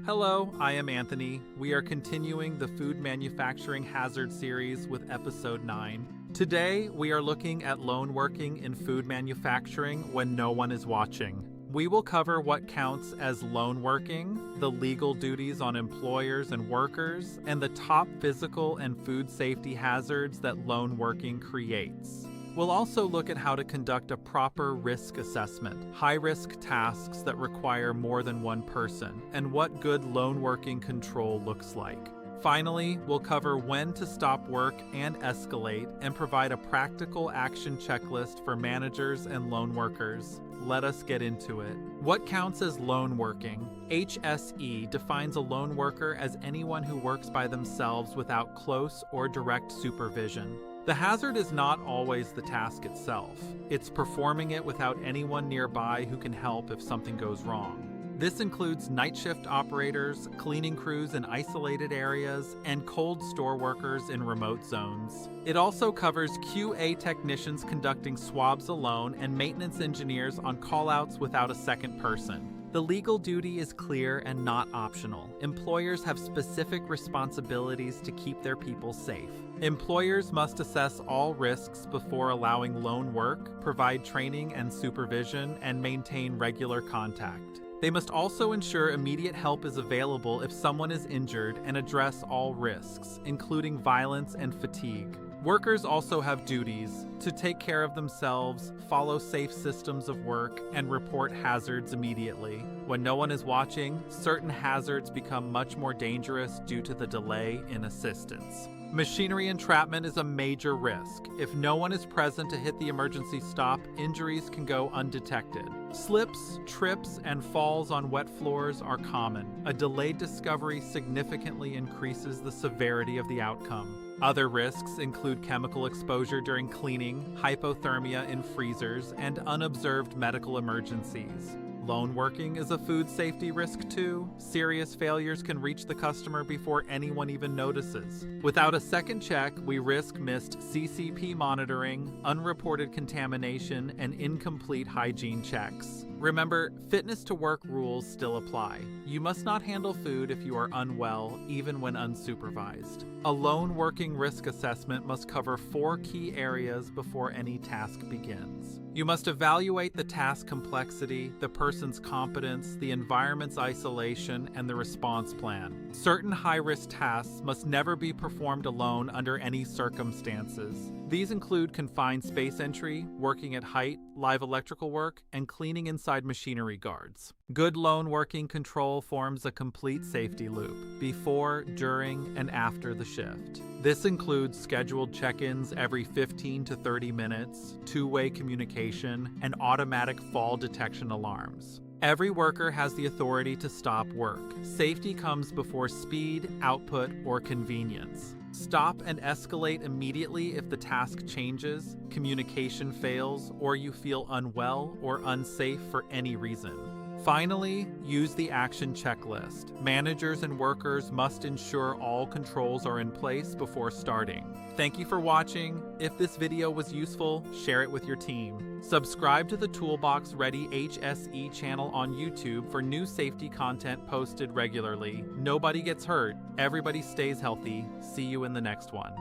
Hello, I am Anthony. We are continuing the Food Manufacturing Hazard series with episode 9. Today, we are looking at lone working in food manufacturing when no one is watching. We will cover what counts as lone working, the legal duties on employers and workers, and the top physical and food safety hazards that lone working creates. We'll also look at how to conduct a proper risk assessment, high-risk tasks that require more than one person, and what good lone working control looks like. Finally, we'll cover when to stop work and escalate and provide a practical action checklist for managers and lone workers. Let us get into it. What counts as lone working? HSE defines a lone worker as anyone who works by themselves without close or direct supervision. The hazard is not always the task itself. It's performing it without anyone nearby who can help if something goes wrong. This includes night shift operators, cleaning crews in isolated areas, and cold store workers in remote zones. It also covers QA technicians conducting swabs alone and maintenance engineers on callouts without a second person. The legal duty is clear and not optional. Employers have specific responsibilities to keep their people safe. Employers must assess all risks before allowing lone work, provide training and supervision, and maintain regular contact. They must also ensure immediate help is available if someone is injured and address all risks, including violence and fatigue. Workers also have duties to take care of themselves, follow safe systems of work, and report hazards immediately. When no one is watching, certain hazards become much more dangerous due to the delay in assistance. Machinery entrapment is a major risk. If no one is present to hit the emergency stop, injuries can go undetected. Slips, trips, and falls on wet floors are common. A delayed discovery significantly increases the severity of the outcome. Other risks include chemical exposure during cleaning, hypothermia in freezers, and unobserved medical emergencies. Lone working is a food safety risk too. Serious failures can reach the customer before anyone even notices. Without a second check, we risk missed CCP monitoring, unreported contamination, and incomplete hygiene checks. Remember, fitness to work rules still apply. You must not handle food if you are unwell, even when unsupervised. A lone working risk assessment must cover 4 key areas before any task begins. You must evaluate the task complexity, the person's competence, the environment's isolation, and the response plan. Certain high-risk tasks must never be performed alone under any circumstances. These include confined space entry, working at height, live electrical work, and cleaning inside machinery guards. Good lone working control forms a complete safety loop, before, during, and after the shift. This includes scheduled check-ins every 15 to 30 minutes, two-way communication, and automatic fall detection alarms. Every worker has the authority to stop work. Safety comes before speed, output, or convenience. Stop and escalate immediately if the task changes, communication fails, or you feel unwell or unsafe for any reason. Finally, use the action checklist. Managers and workers must ensure all controls are in place before starting. Thank you for watching. If this video was useful, share it with your team. Subscribe to the ToolboxReady HSE channel on YouTube for new safety content posted regularly. Nobody gets hurt. Everybody stays healthy. See you in the next one.